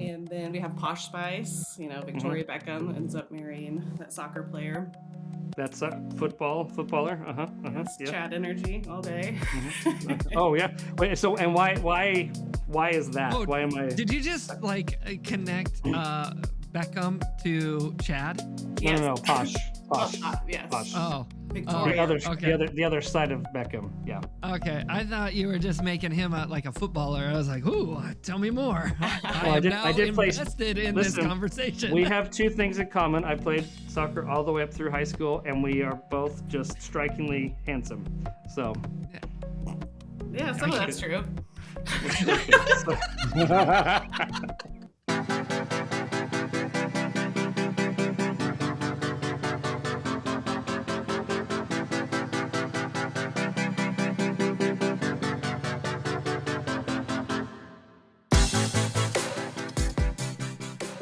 And then we have Posh Spice. Victoria Beckham ends up marrying that soccer player. That's footballer. Yes, Yeah. Chad energy all day. Oh yeah. Wait. So and why is that? Oh, why am I? Did you just connect Beckham to Chad? Yes. No. Posh. Yes. Posh. Oh. Victoria. The other side of Beckham. Yeah. Okay, I thought you were just making him like a footballer. I was like, ooh, tell me more. I did invested in this conversation. We have two things in common. I played soccer all the way up through high school, and we are both just strikingly handsome. So. Yeah, some of that's true.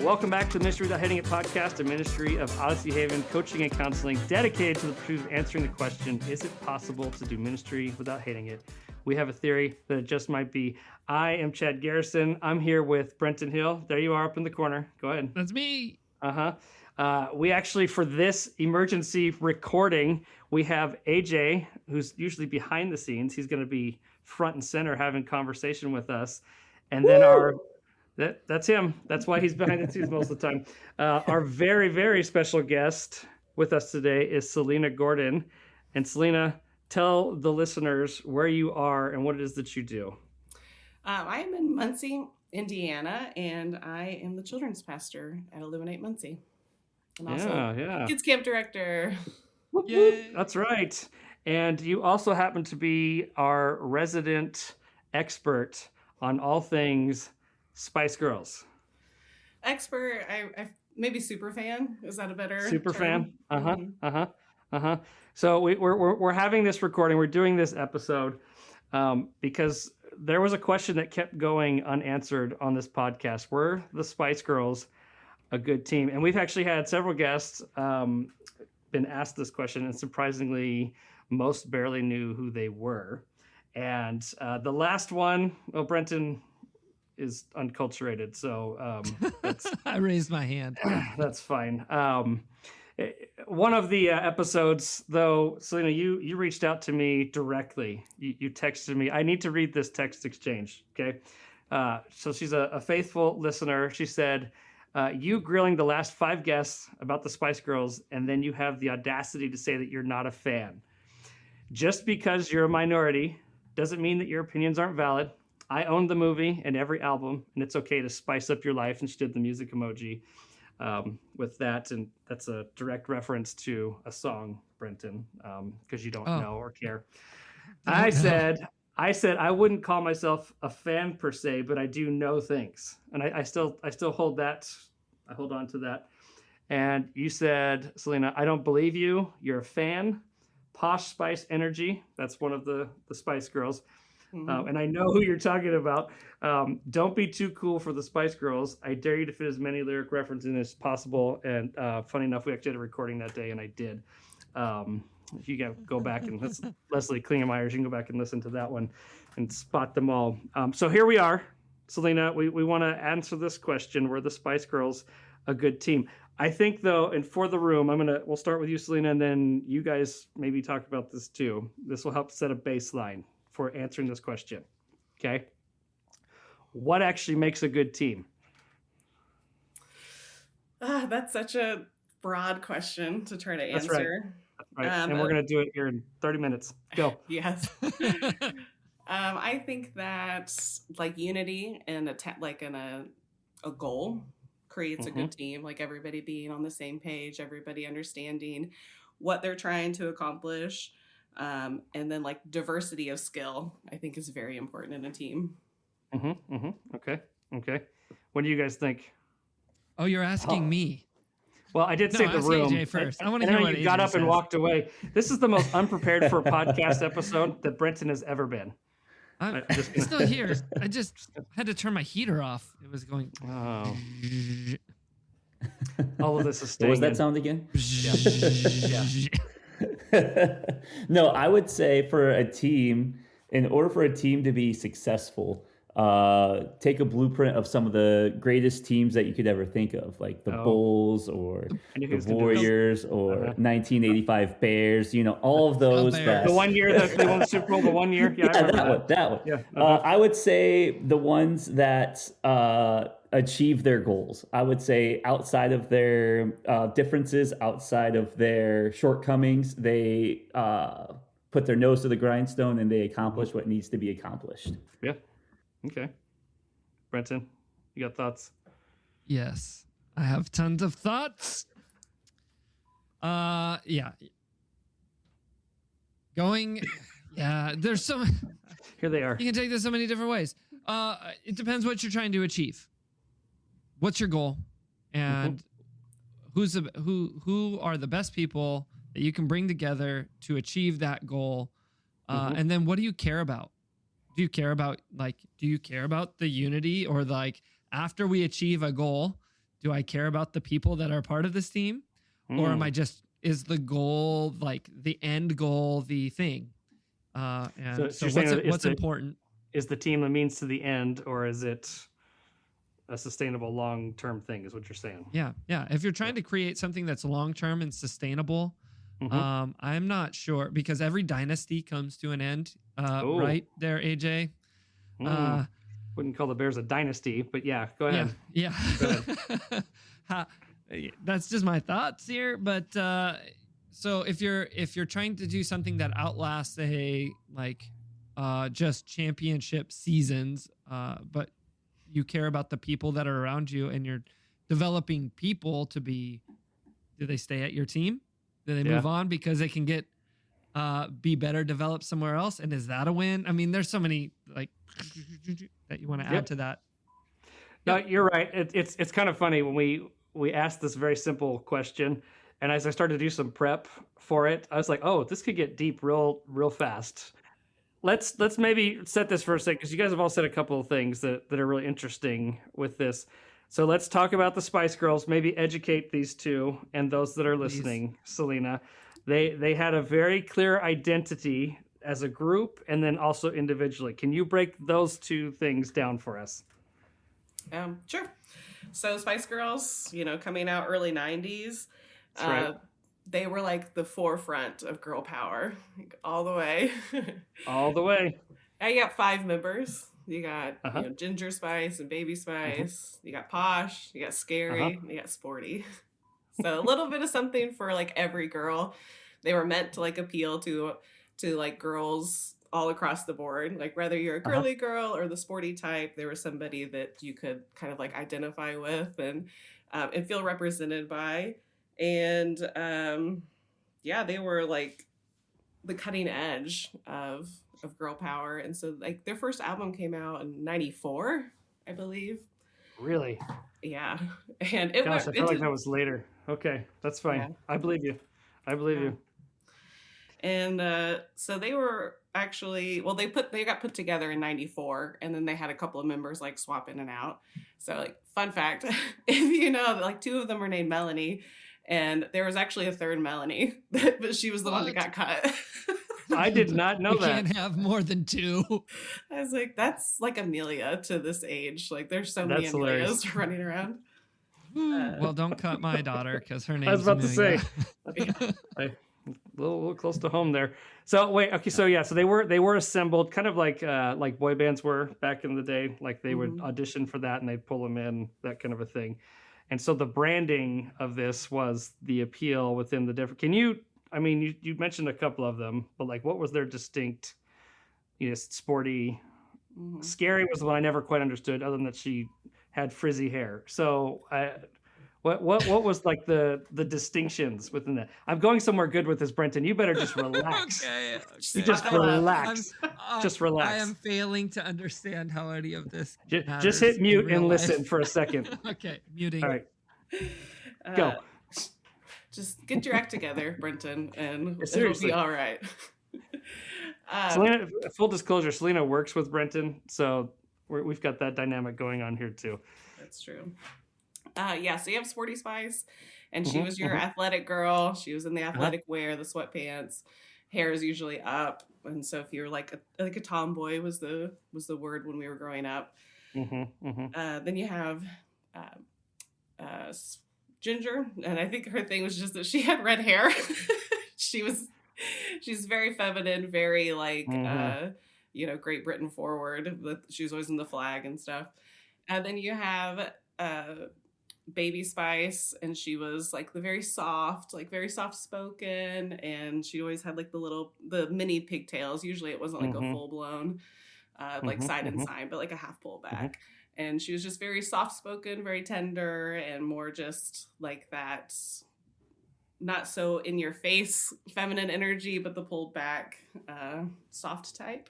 Welcome back to the Ministry Without Hating It podcast, a ministry of Odyssey Haven coaching and counseling dedicated to the pursuit of answering the question, is it possible to do ministry without hating it? We have a theory that it just might be. I am Chad Garrison. I'm here with Brenton Hill. There you are up in the corner. Go ahead. That's me. We actually, for this emergency recording, we have AJ, who's usually behind the scenes. He's going to be front and center having conversation with us. And then that's him. That's why he's behind the scenes most of the time. Our very, very special guest with us today is Salina Gordon. And Salina, tell the listeners where you are and what it is that you do. I am in Muncie, Indiana, and I am the children's pastor at Illuminate Muncie. And also kids camp director. Yay. That's right. And you also happen to be our resident expert on all things Spice Girls. Expert, I maybe super fan. Is that a better super term? Fan? So we're having this recording. We're doing this episode because there was a question that kept going unanswered on this podcast. Were the Spice Girls a good team? And we've actually had several guests been asked this question, and surprisingly, most barely knew who they were. And the last one, Brenton is unculturated, so I raised my hand. That's fine. One of the episodes, though, Salina, you reached out to me directly. You texted me. I need to read this text exchange, okay? So she's a faithful listener. She said, you grilling the last 5 guests about the Spice Girls, and then you have the audacity to say that you're not a fan. Just because you're a minority doesn't mean that your opinions aren't valid. I own the movie and every album, and it's okay to spice up your life. And she did the music emoji with that, and that's a direct reference to a song, Brenton, because you don't know or care. I said I wouldn't call myself a fan per se, but I do know things, and I still hold that. I hold on to that. And you said, Salina, I don't believe you. You're a fan. Posh Spice Energy. That's one of the Spice Girls. And I know who you're talking about. Don't be too cool for the Spice Girls. I dare you to fit as many lyric references in as possible. And funny enough, we actually had a recording that day, and I did. If you go back and that's Leslie Klingemeyer's, you can go back and listen to that one and spot them all. So here we are, Salina. We want to answer this question: were the Spice Girls a good team? I think, though, and for the room, we'll start with you, Salina, and then you guys maybe talk about this too. This will help set a baseline for answering this question. Okay. What actually makes a good team? That's such a broad question to try to answer. That's right. And we're going to do it here in 30 minutes. Go. Yes. I think that unity and a goal creates a good team, like everybody being on the same page, everybody understanding what they're trying to accomplish. And then diversity of skill, I think, is very important in a team. Okay. What do you guys think? Oh, you're asking me. Well, I did say the room. AJ first. I want to hear what you AJ got up says. And walked away. This is the most unprepared for a podcast episode that Brenton has ever been. I'm still here. I just had to turn my heater off. It was going. Oh. All of this is staying. What was that sound again? No, I would say for a team, in order for a team to be successful, take a blueprint of some of the greatest teams that you could ever think of, like the Bulls or the Warriors or 1985 Bears, all of those. The 1 year that they won the Super Bowl, the 1 year. Yeah, that one. Yeah. I would say the ones that achieve their goals. I would say outside of their differences, outside of their shortcomings, they put their nose to the grindstone and they accomplish what needs to be accomplished. Yeah. Okay. Brenton, you got thoughts? Yes, I have tons of thoughts. Yeah. There's so Here they are. You can take this so many different ways. It depends what you're trying to achieve. What's your goal? And who are the best people that you can bring together to achieve that goal? And then what do you care about? Do you care about the unity, or like after we achieve a goal, do I care about the people that are part of this team? Or am I is the goal, like the end goal, the thing? And so what's important? Is the team a means to the end, or is it a sustainable long-term thing, is what you're saying? Yeah. If you're trying to create something that's long-term and sustainable, I'm not sure, because every dynasty comes to an end, right there, AJ? Wouldn't call the Bears a dynasty, but yeah, go ahead. Yeah. Go ahead. That's just my thoughts here, but so if you're trying to do something that outlasts just championship seasons, but you care about the people that are around you, and you're developing people to do they stay at your team? Do they move on because they can get be better developed somewhere else? And is that a win? I mean, there's so many that you want to add to that. No, you're right. It's kind of funny when we asked this very simple question, and as I started to do some prep for it, I was like, oh, this could get deep real fast. Let's maybe set this for a second, because you guys have all said a couple of things that are really interesting with this. So let's talk about the Spice Girls, maybe educate these two and those that are listening. Salina, they had a very clear identity as a group and then also individually. Can you break those two things down for us? Sure. So Spice Girls, coming out early 90s, right. They were like the forefront of girl power, all the way. All the way. You got 5 members. You got Ginger Spice and Baby Spice. You got Posh. You got Scary. And you got Sporty. So a little bit of something for like every girl. They were meant to like appeal to like girls all across the board. Like whether you're a girly girl or the sporty type, there was somebody that you could kind of like identify with and feel represented by. And they were like the cutting edge of girl power. And so like their first album came out in 94, I believe. Really? Yeah. And I felt like that was later. Okay, that's fine. Yeah. I believe you. You. And so they were actually, they got put together in 94, and then they had a couple of members like swap in and out. So like fun fact, if you know, like 2 of them were named Melanie, and there was actually a third Melanie, but she was the one that got cut. I did not know that. You can't have more than 2. I was like, that's like Amelia to this age. Like there's so many Amelias running around. Well, don't cut my daughter, because her name. I was about Amelia. to say. A little close to home there. So wait, okay, so they were assembled kind of like boy bands were back in the day. Like they would audition for that and they'd pull them in, that kind of a thing. And so the branding of this was the appeal within the different. You mentioned a couple of them, but like what was their distinct, sporty? Scary was the one I never quite understood, other than that she had frizzy hair. So what was like the distinctions within that? I'm going somewhere good with this, Brenton. You better just relax. Okay. You just relax. Just relax. I am failing to understand how any of this. Just hit mute and listen for a second. Okay, muting. All right, go. Just get your act together, Brenton, and it'll be all right. Salina, full disclosure, Salina works with Brenton, so we've got that dynamic going on here too. That's true. So you have Sporty Spice, and she was your athletic girl. She was in the athletic wear, the sweatpants, hair is usually up. And so if you're like a tomboy was the word when we were growing up. Then you have Ginger, and I think her thing was just that she had red hair. She's very feminine, very like Great Britain forward. She was always in the flag and stuff. And then you have Baby Spice, and she was like very soft spoken, and she always had like the mini pigtails. Usually it wasn't like a full blown like side and side, but like a half pull back. And she was just very soft spoken, very tender, and more just like that, not so in your face feminine energy, but the pulled back soft type.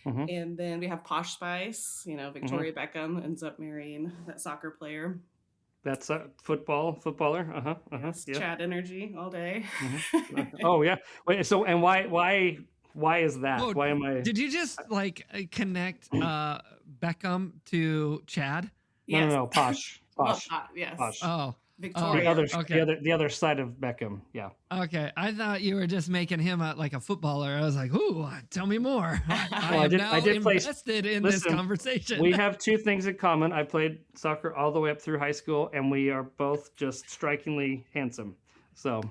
And then we have Posh Spice. Victoria Beckham ends up marrying that soccer player. That's a footballer. Yes, yeah. Chad energy all day. Oh yeah. Wait. So and why is that? Whoa, why am I? Did you just like connect Beckham to Chad? Yes. No. Posh. Yes. Posh. Oh. Victoria. The other side of Beckham. Yeah. Okay. I thought you were just making him like a footballer. I was like, ooh, tell me more. I did invested in this conversation. We have two things in common. I played soccer all the way up through high school, and we are both just strikingly handsome. So.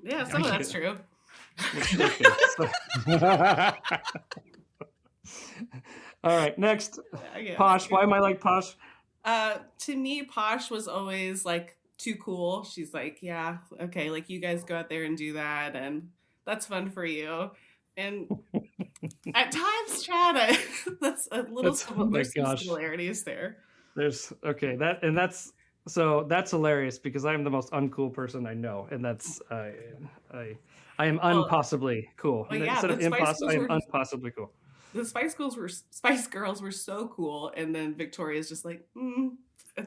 Yeah, some of that's true. All right, next. Posh. Why am I like Posh? To me, Posh was always like too cool. She's like, yeah, okay, like you guys go out there and do that, and that's fun for you. And at times, Chad, that's a little there's some similarities there. That's hilarious because I'm the most uncool person I know, and that's I am unpossibly cool. Well, yeah, instead of impossible, I am unpossibly cool. The Spice Girls were so cool, and then Victoria's just like, and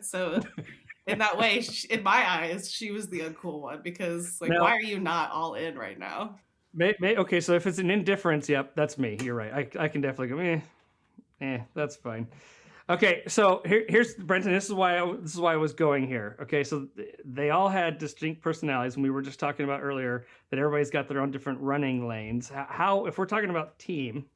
so in that way, in my eyes, she was the uncool one because like, why are you not all in right now? Okay, so if it's an indifference, yep, that's me. You're right. I can definitely go, that's fine. Okay, so here's Brenton. This is why I was going here. Okay, so they all had distinct personalities, and we were just talking about earlier that everybody's got their own different running lanes. How if we're talking about team,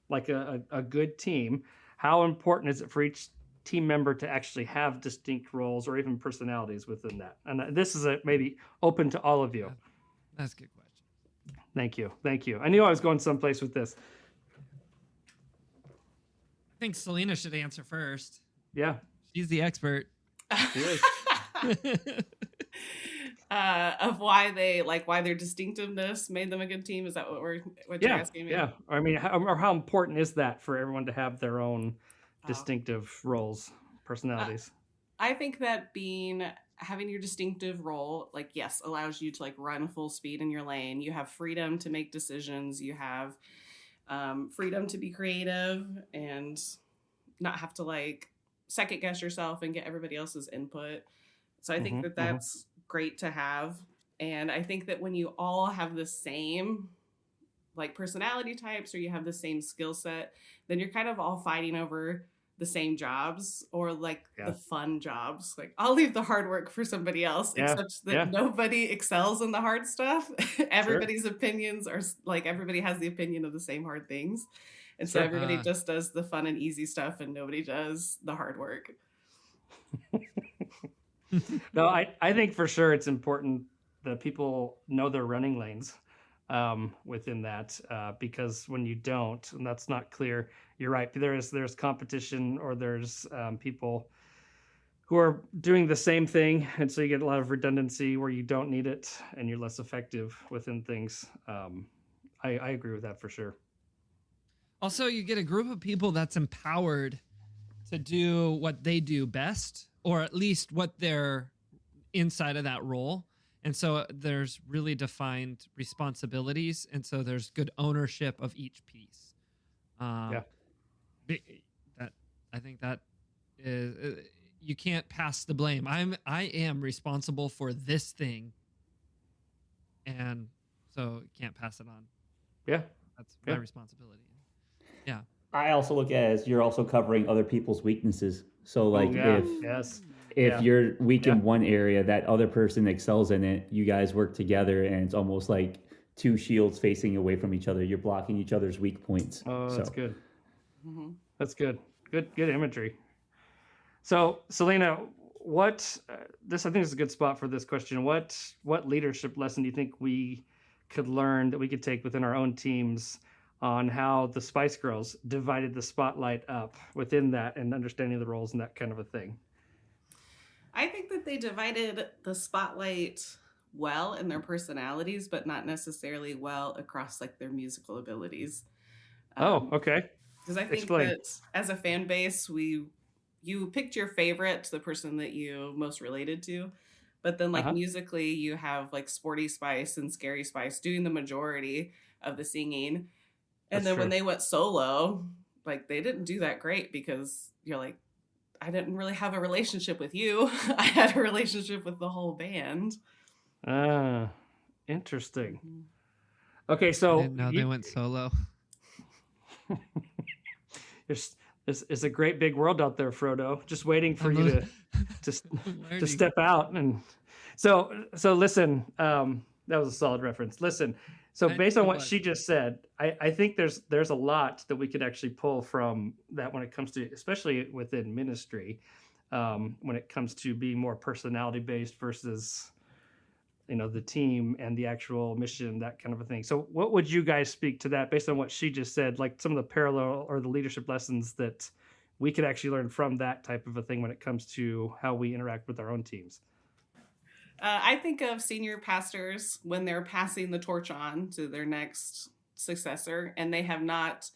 like a good team, how important is it for each team member to actually have distinct roles or even personalities within that? And this is maybe open to all of you. That's a good question. Thank you. I knew I was going someplace with this. I think Salina should answer first. Yeah. She's the expert. She is. Of why their distinctiveness made them a good team. Is that what you're asking me? Yeah. I mean, how important is that for everyone to have their own distinctive roles, personalities? I think that having your distinctive role, like, yes, allows you to like run full speed in your lane. You have freedom to make decisions. You have freedom to be creative and not have to like second guess yourself and get everybody else's input. So I think that's great to have. And I think that when you all have the same like personality types or you have the same skill set, then you're kind of all fighting over the same jobs or like the fun jobs. Like I'll leave the hard work for somebody else, except that nobody excels in the hard stuff. Everybody's opinions are like, everybody has the opinion of the same hard things. And so everybody just does the fun and easy stuff and nobody does the hard work. No, I think for sure it's important that people know their running lanes within that because when you don't, and that's not clear, you're right. There's competition or there's people who are doing the same thing, and so you get a lot of redundancy where you don't need it, and you're less effective within things. I agree with that for sure. Also, you get a group of people that's empowered to do what they do best, or at least what they're inside of that role. And so there's really defined responsibilities. And so there's good ownership of each piece. I think that is, you can't pass the blame. I am responsible for this thing. And so you can't pass it on. Yeah. That's my responsibility. Yeah. I also look at it as you're also covering other people's weaknesses. So like if you're weak in one area, that other person excels in it, you guys work together and it's almost like two shields facing away from each other. You're blocking each other's weak points. Oh, that's so. good. Mm-hmm. That's good. Good imagery. So, Salina, what this I think is a good spot for this question. What leadership lesson do you think we could learn that we could take within our own teams on how the Spice Girls divided the spotlight up within that and understanding the roles and that kind of a thing? I think that they divided the spotlight well in their personalities, but not necessarily well across like their musical abilities. Okay. Because I think that as a fan base, you picked your favorite, the person that you most related to, but then like musically, you have like Sporty Spice and Scary Spice doing the majority of the singing. And then when they went solo, like they didn't do that great because you're like, I didn't really have a relationship with you. I had a relationship with the whole band. Interesting. Okay, so now they went solo. There's a great big world out there, Frodo, just waiting for you to step out. And so listen, that was a solid reference. Listen, so based on what she just said, I think there's a lot that we could actually pull from that when it comes to, especially within ministry, when it comes to being more personality based versus, the team and the actual mission, that kind of a thing. So what would you guys speak to that based on what she just said, like some of the parallel or the leadership lessons that we could actually learn from that type of a thing when it comes to how we interact with our own teams? I think of senior pastors when they're passing the torch on to their next successor, and they have not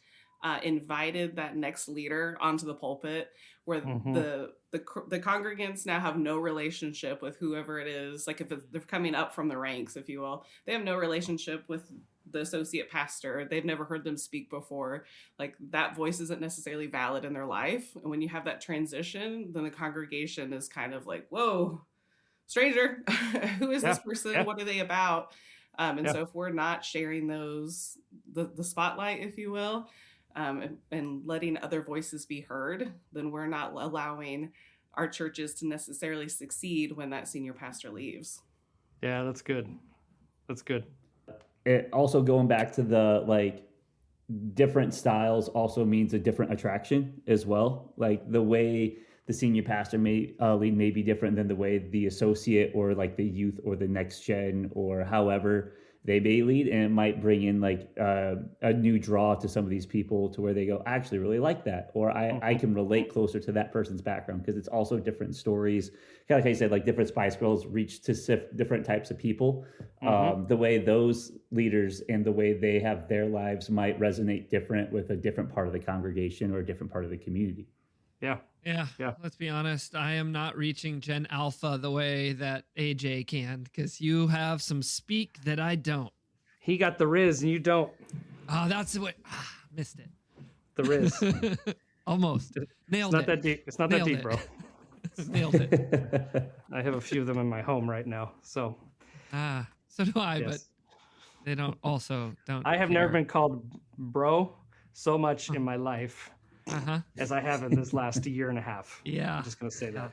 invited that next leader onto the pulpit, where the congregants now have no relationship with whoever it is. Like if they're coming up from the ranks, if you will, they have no relationship with the associate pastor. They've never heard them speak before. Like that voice isn't necessarily valid in their life. And when you have that transition, then the congregation is kind of like, whoa, stranger, who is this person? Yeah. What are they about? So if we're not sharing those, the spotlight, if you will, and letting other voices be heard, then we're not allowing our churches to necessarily succeed when that senior pastor leaves. Yeah, that's good. That's good. It also going back to the different styles also means a different attraction as well. Like the way the senior pastor may lead may be different than the way the associate or like the youth or the next gen or however they may lead, and it might bring in a new draw to some of these people to where they go, I actually really like that, or I can relate closer to that person's background, because it's also different stories. Kind of like I said, like different Spice Girls reach to different types of people. The way those leaders and the way they have their lives might resonate different with a different part of the congregation or a different part of the community. Yeah. Let's be honest. I am not reaching Gen Alpha the way that AJ can, because you have some speak that I don't. He got the Riz and you don't. Oh, that's what missed it. The Riz. Almost. Nailed it. It's not that deep. It's not that deep, bro. Nailed it. I have a few of them in my home right now. So do I, but they don't I have never been called bro so much in my life as I have in this last year and a half. Yeah. I'm just going to say that.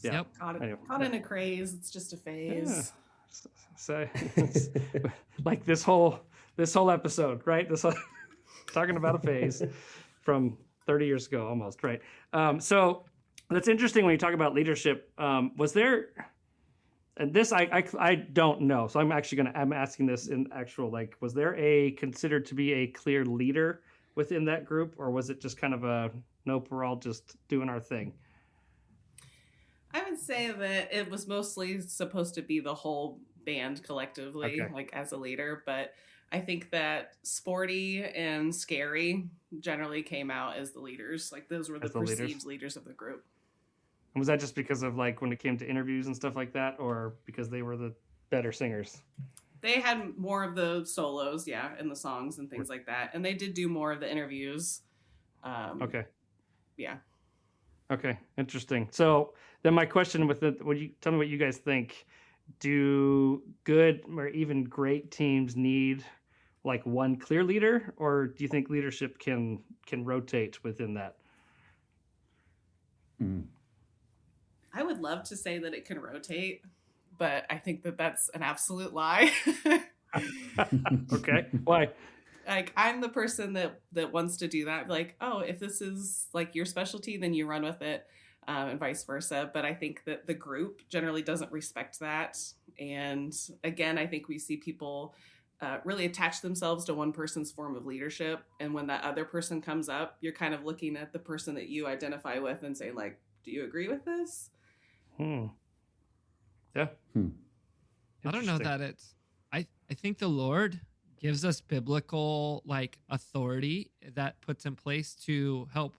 Yeah. Yep. Caught in a craze. It's just a phase. Yeah. So, like this whole episode, right? Talking about a phase from 30 years ago almost, right? So that's interesting when you talk about leadership. Was there, and this I don't know, so I'm asking this in actual, was there considered to be a clear leader within that group, or was it just kind of a nope, we're all just doing our thing? I would say that it was mostly supposed to be the whole band collectively, as a leader, but I think that Sporty and Scary generally came out as the leaders. Like those were the perceived leaders of the group. And was that just because of when it came to interviews and stuff like that, or because they were the better singers? They had more of the solos, and the songs and things like that. And they did do more of the interviews. Okay. Yeah. Okay, interesting. So then my question would you tell me what you guys think? Do good or even great teams need one clear leader, or do you think leadership can rotate within that? I would love to say that it can rotate, but I think that that's an absolute lie. Okay, why? Like, I'm the person that wants to do that. Like, oh, if this is like your specialty, then you run with it, and vice versa. But I think that the group generally doesn't respect that. And again, I think we see people really attach themselves to one person's form of leadership. And when that other person comes up, you're kind of looking at the person that you identify with and saying, like, do you agree with this? Yeah. I don't know that it's, I think the Lord gives us biblical like authority that puts in place to help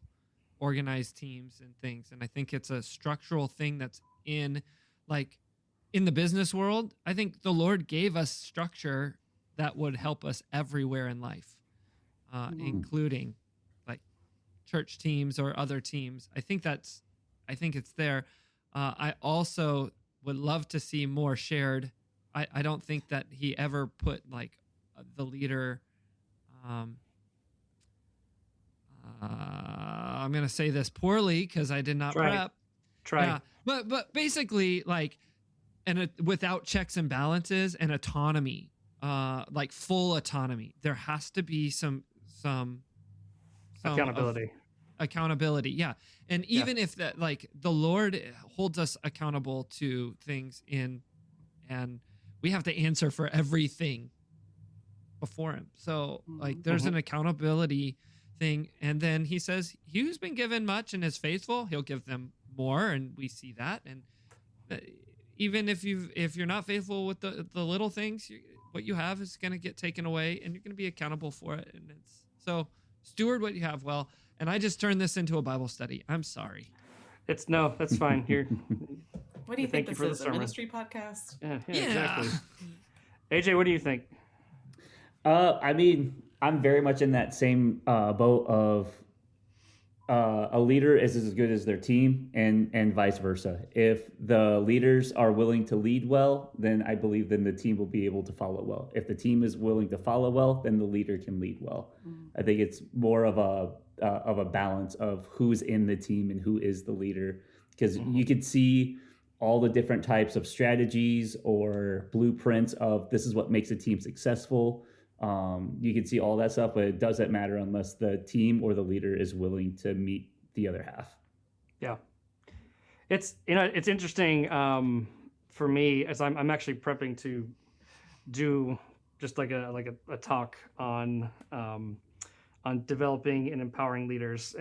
organize teams and things. And I think it's a structural thing that's in the business world. I think the Lord gave us structure that would help us everywhere in life, including like church teams or other teams. I think it's there. I also would love to see more shared. I don't think that he ever put like the leader. I'm going to say this poorly because I did not prep. Yeah. But basically like, without checks and balances and autonomy, like full autonomy, there has to be some accountability. Yeah. And even if that, like the Lord holds us accountable to things and we have to answer for everything before him. So like there's an accountability thing. And then he says, he who's been given much and is faithful, he'll give them more. And we see that. And even if you're not faithful with the little things, what you have is going to get taken away and you're going to be accountable for it. And so steward what you have well. And I just turned this into a Bible study. I'm sorry. That's fine. Here. What do you think this is? A ministry podcast? Yeah, exactly. AJ, what do you think? I mean, I'm very much in that same boat of a leader is as good as their team and vice versa. If the leaders are willing to lead well, then I believe then the team will be able to follow well. If the team is willing to follow well, then the leader can lead well. I think it's more of a balance of who's in the team and who is the leader, because you could see all the different types of strategies or blueprints of this is what makes a team successful. You can see all that stuff, but it doesn't matter unless the team or the leader is willing to meet the other half. Yeah. It's interesting for me as I'm actually prepping to do just like a talk on developing and empowering leaders,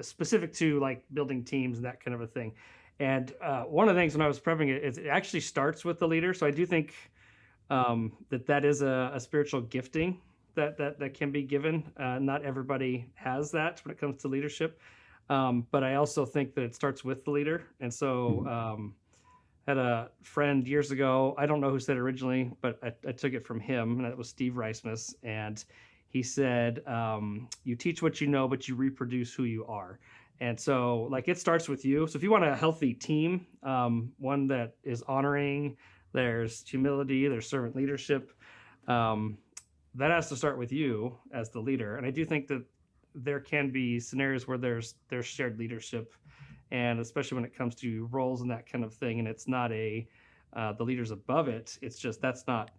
specific to like building teams and that kind of a thing. And one of the things when I was prepping it is it actually starts with the leader. So I do think that is a spiritual gifting that can be given. Not everybody has that when it comes to leadership. But I also think that it starts with the leader. And so had a friend years ago, I don't know who said it originally, but I took it from him, and that was Steve Reismus. And he said, you teach what you know, but you reproduce who you are. And so like it starts with you. So if you want a healthy team, one that is honoring, there's humility, there's servant leadership, that has to start with you as the leader. And I do think that there can be scenarios where there's shared leadership, and especially when it comes to roles and that kind of thing. And it's not the leader's above it. It's just, that's not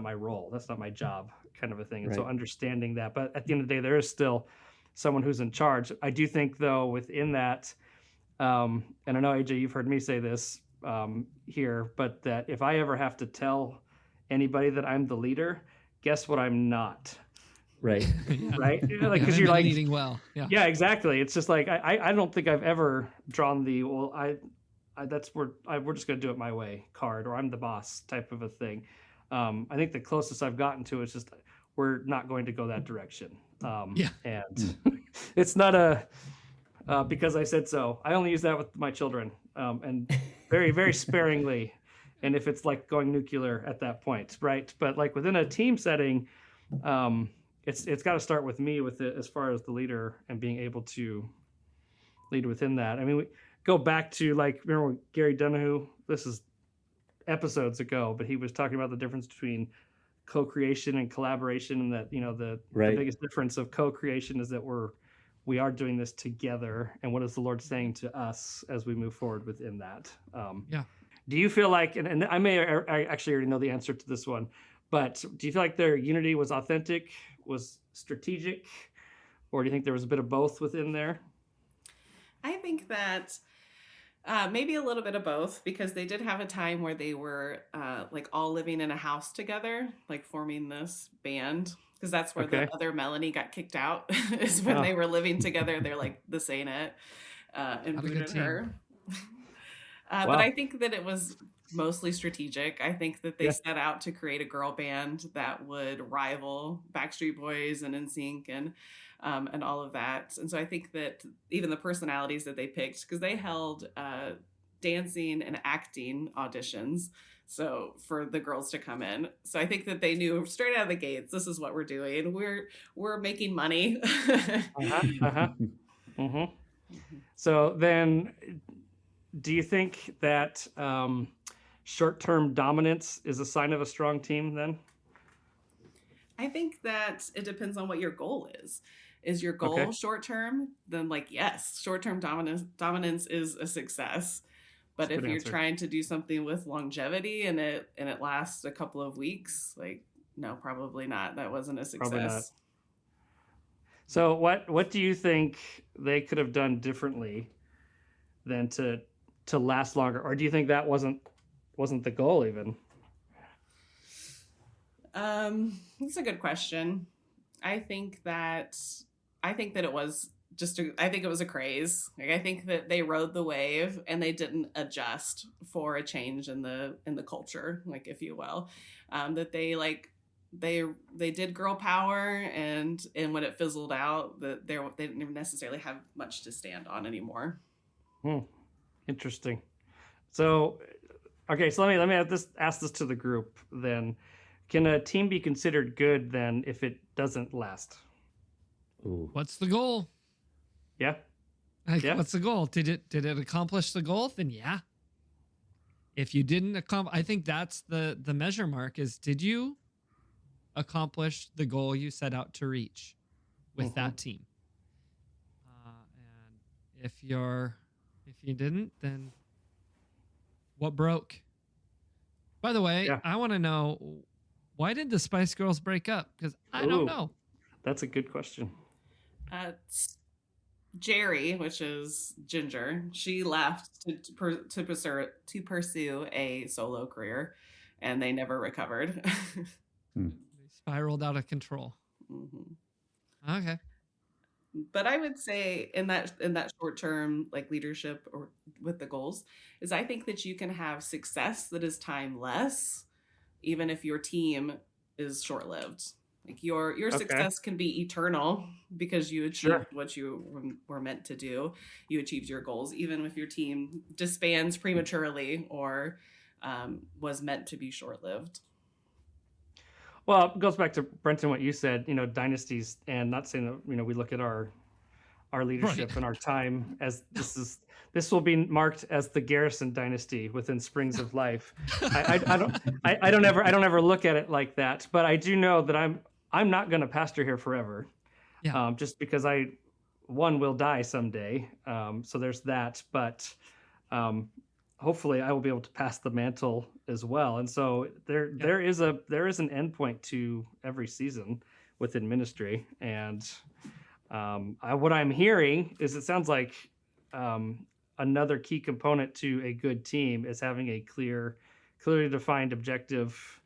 my role. That's not my job kind of a thing. And so understanding that, but at the end of the day, there is still someone who's in charge. I do think though, within that, and I know AJ, you've heard me say this here, but that if I ever have to tell anybody that I'm the leader, guess what? I'm not. Right. Right. Because you're like leading well. Yeah. Yeah, exactly. It's just like, I don't think I've ever drawn the, well, we're just going to do it my way card, or I'm the boss type of a thing. I think the closest I've gotten to is just, we're not going to go that direction. And it's not because I said so. I only use that with my children, and very, very sparingly. And if it's like going nuclear at that point, right? But like within a team setting, it's got to start with me with it as far as the leader and being able to lead within that. I mean, we go back to like, remember Gary Donahue? This is episodes ago, but he was talking about the difference between co-creation and collaboration, and that, the biggest difference of co-creation is that we are doing this together, and what is the Lord saying to us as we move forward within that? Do you feel like, and I actually already know the answer to this one, But do you feel like their unity was authentic, was strategic, or do you think there was a bit of both within there? I think that maybe a little bit of both, because they did have a time where they were like all living in a house together, like forming this band. Because that's where the other Melanie got kicked out, is when they were living together. They're like, this ain't it, and booted her. But I think that it was mostly strategic. I think that they set out to create a girl band that would rival Backstreet Boys and NSYNC and all of that. And so I think that even the personalities that they picked, because they held dancing and acting auditions, so for the girls to come in. So I think that they knew straight out of the gates, this is what we're doing. We're making money. So then, do you think that short-term dominance is a sign of a strong team then? I think that it depends on what your goal is. Is your goal short-term? Then like, yes, short-term dominance is a success. But if you're trying to do something with longevity and it lasts a couple of weeks, like, no, probably not. That wasn't a success. Probably not. So what do you think they could have done differently than to last longer? Or do you think that wasn't the goal even? That's a good question. I think that it was I think it was a craze. Like, I think that they rode the wave and they didn't adjust for a change in the culture, like, if you will. That they did girl power, and when it fizzled out, that they didn't necessarily have much to stand on anymore. Interesting. So, okay, so let me ask this to the group then. Can a team be considered good then if it doesn't last? Ooh. What's the goal? Yeah. What's the goal? Did it accomplish the goal? Then yeah. If you didn't accomplish, I think that's the measure mark, is, did you accomplish the goal you set out to reach with that team? And if you didn't, then what broke? By the way, I want to know, why did the Spice Girls break up? Because I don't know. That's a good question. Jerry, which is Ginger, she left to pursue a solo career, and they never recovered. They spiraled out of control. Okay. But I would say in that short term, like, leadership or with the goals, is I think that you can have success that is timeless, even if your team is short lived. Like, your success can be eternal because you achieved what you were meant to do. You achieved your goals, even if your team disbands prematurely or was meant to be short lived. Well, it goes back to, Brenton, what you said, dynasties, and not saying that, we look at our leadership and our time as this will be marked as the Garrison dynasty within Springs of Life. I don't ever look at it like that, but I do know that I'm not going to pastor here forever. Yeah. Just because one will die someday. So there's that, but hopefully I will be able to pass the mantle as well. And so there is an endpoint to every season within ministry. And what I'm hearing is, it sounds like another key component to a good team is having a clearly defined objective,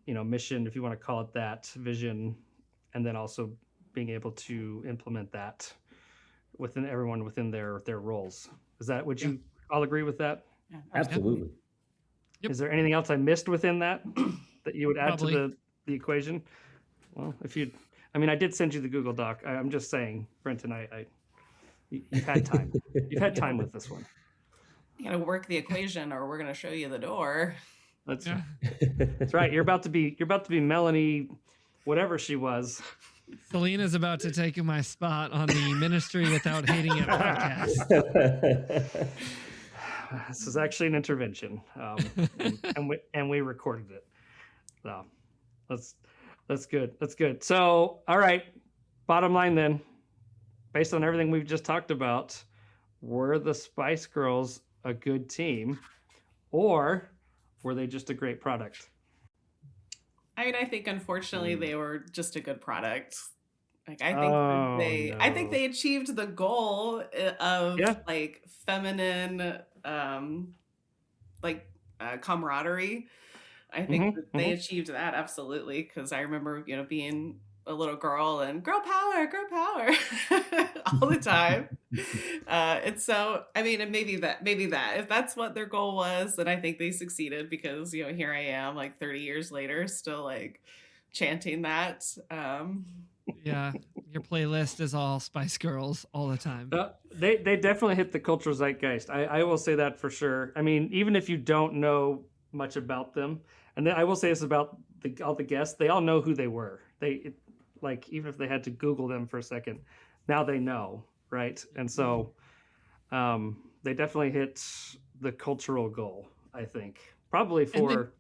mission, if you want to call it that, vision, and then also being able to implement that within everyone within their roles. Would you all agree with that? Yeah, absolutely. Yep. Is there anything else I missed within that you would add to the equation? Well, I did send you the Google Doc. I'm just saying, Brenton, you've had time. You've had time with this one. You got to work the equation, or we're going to show you the door. That's right. You're about to be Melanie, whatever she was. Salina's about to take my spot on the Ministry Without Hating It podcast. This is actually an intervention, and we recorded it. So that's good. That's good. So, all right. Bottom line then, based on everything we've just talked about, were the Spice Girls a good team, or were they just a great product? I mean, I think unfortunately they were just a good product. Like I think they achieved the goal of like feminine camaraderie. I think that they achieved that absolutely, because I remember, being a little girl and girl power all the time. And so, I mean, and maybe that if that's what their goal was, then I think they succeeded, because here I am like 30 years later still like chanting that. Yeah, your playlist is all Spice Girls all the time. They definitely hit the cultural zeitgeist. I will say that for sure. I mean, even if you don't know much about them, and I will say this about all the guests, they all know who they were. Like, even if they had to Google them for a second, now they know, right? And so they definitely hit the cultural goal, I think, probably for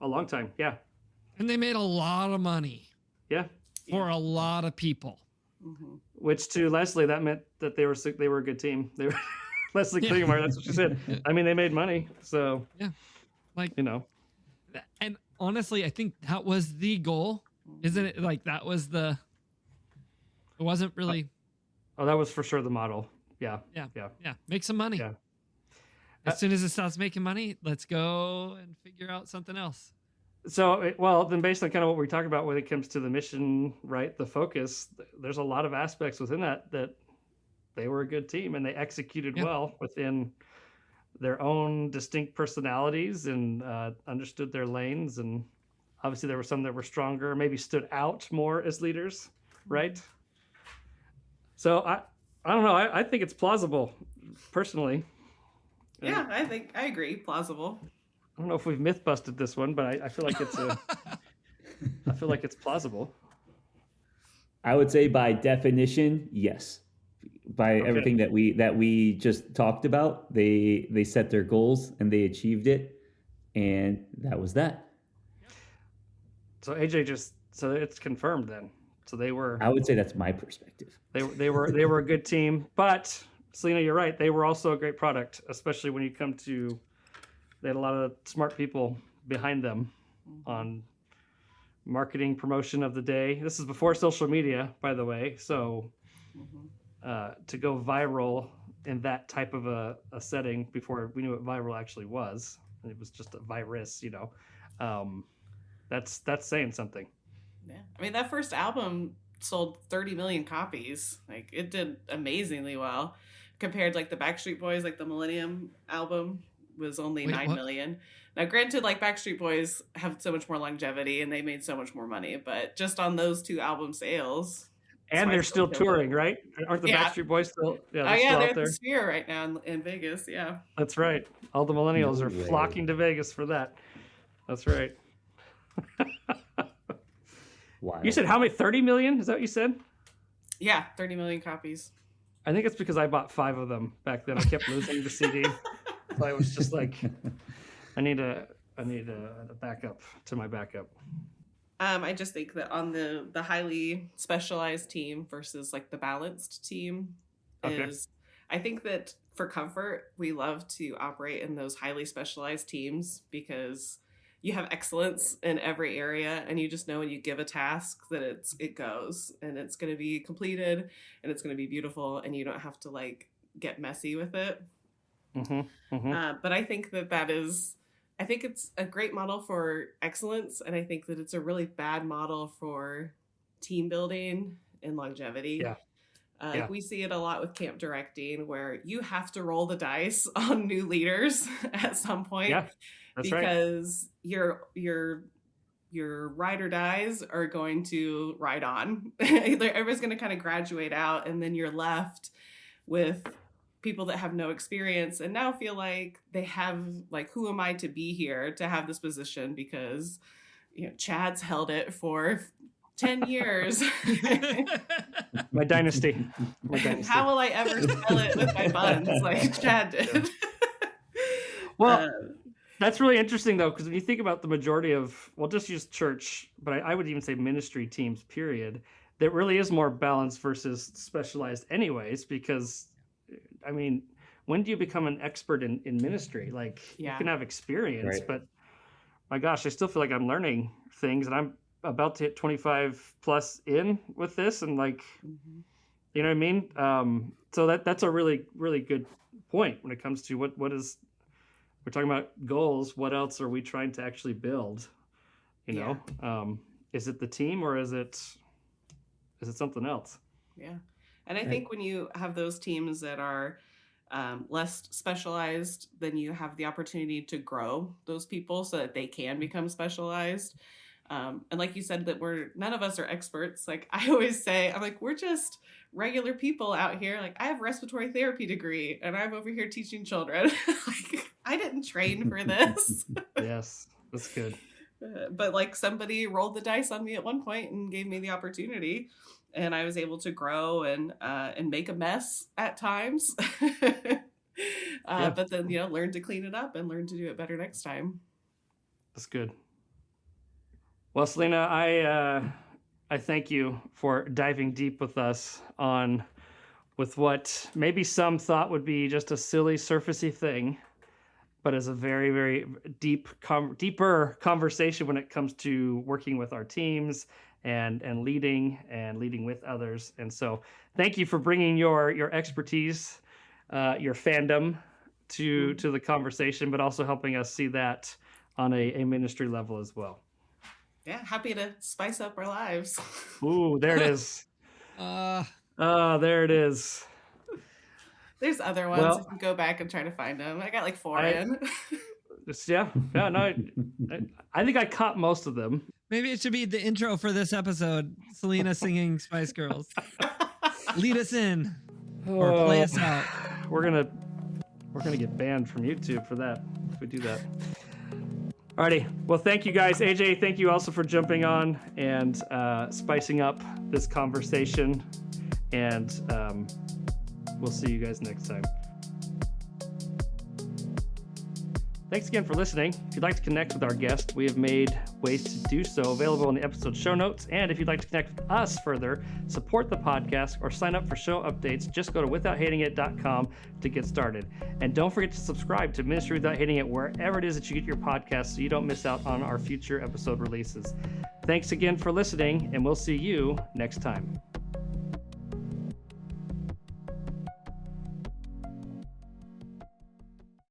a long time. Yeah. And they made a lot of money. Yeah. For a lot of people. Mm-hmm. Which to Leslie, that meant that they were a good team. They were Leslie Klingmar, that's what she said. I mean, they made money, so yeah, like And honestly, I think that was the goal, isn't it? Like that was it wasn't really. That was for sure the model. Yeah. Make some money. Yeah. As soon as it stops making money, let's go and figure out something else. So, then based on kind of what we talk about when it comes to the mission, right, the focus, there's a lot of aspects within that they were a good team, and they executed well within their own distinct personalities and understood their lanes. And obviously there were some that were stronger, maybe stood out more as leaders, right? So I don't know. I think it's plausible, personally. Yeah, I agree. Plausible. I don't know if we've myth busted this one, but I feel like it's I feel like it's plausible. I would say by definition, yes. By everything that we just talked about, they set their goals and they achieved it, and that was that. So AJ so it's confirmed then. So they were. I would say that's my perspective. They were a good team, but Salina, you're right. They were also a great product, especially when you come to. They had a lot of smart people behind them on marketing, promotion of the day. This is before social media, by the way. So to go viral in that type of a setting before we knew what viral actually was, it was just a virus, that's saying something. Yeah. I mean, that first album sold 30 million copies. Like, it did amazingly well compared, like, the Backstreet Boys, like the Millennium album was only 9 million. Now, granted, like, Backstreet Boys have so much more longevity and they made so much more money, but just on those two album sales. And they're still touring, right? Aren't the Backstreet Boys still? Yeah, they're at the Sphere right now in Vegas. Yeah, that's right. All the millennials are flocking to Vegas for that. That's right. Wow. You said how many? 30 million? Is that what you said? Yeah, 30 million copies. I think it's because I bought 5 of them back then. I kept losing the CD. So I was just like, I need a backup to my backup. I just think that on the highly specialized team versus like the balanced team is, I think that for comfort, we love to operate in those highly specialized teams because you have excellence in every area, and you just know when you give a task that it goes and it's going to be completed and it's going to be beautiful, and you don't have to like get messy with it. But I think I think it's a great model for excellence, and I think that it's a really bad model for team building and longevity. We see it a lot with camp directing, where you have to roll the dice on new leaders at some point. That's because your ride or dies are going to ride on. Everybody's going to kind of graduate out, and then you're left with people that have no experience and now feel like they have, like, who am I to be here to have this position, because Chad's held it for 10 years. My dynasty. How will I ever sell it with my buns like Chad did? Well, that's really interesting, though, because when you think about the majority of, just use church, but I would even say ministry teams, period, there really is more balance versus specialized anyways, because, I mean, when do you become an expert in ministry? Like, you can have experience, but my gosh, I still feel like I'm learning things, and I'm about to hit 25 plus in with this, and like, you know what I mean? So that's a really, really good point when it comes to what is, we're talking about goals. What else are we trying to actually build? You know, is it the team, or is it something else? Yeah. And I think when you have those teams that are less specialized, then you have the opportunity to grow those people so that they can become specialized. And like you said, that none of us are experts. Like I always say, I'm like, we're just regular people out here. Like I have a respiratory therapy degree and I'm over here teaching children. Like I didn't train for this. Yes, that's good. But like somebody rolled the dice on me at one point and gave me the opportunity, and I was able to grow and make a mess at times. But then, learn to clean it up and learn to do it better next time. That's good. Well, Salina, I thank you for diving deep with us with what maybe some thought would be just a silly, surfacey thing, but is a very, very deeper conversation when it comes to working with our teams and leading with others. And so thank you for bringing your expertise, your fandom to the conversation, but also helping us see that on a ministry level as well. Yeah, happy to spice up our lives. Ooh, there it is. There it is. There's other ones. Well, I can go back and try to find them. I got like 4 in. I think I caught most of them. Maybe it should be the intro for this episode. Salina singing Spice Girls. Lead us in or play us out. We're gonna get banned from YouTube for that if we do that. Alrighty. Well, thank you guys. AJ, thank you also for jumping on and spicing up this conversation. And we'll see you guys next time. Thanks again for listening. If you'd like to connect with our guest, we have made ways to do so available in the episode show notes. And if you'd like to connect with us further, support the podcast, or sign up for show updates, just go to withouthatingit.com to get started. And don't forget to subscribe to Ministry Without Hating It wherever it is that you get your podcasts so you don't miss out on our future episode releases. Thanks again for listening, and we'll see you next time.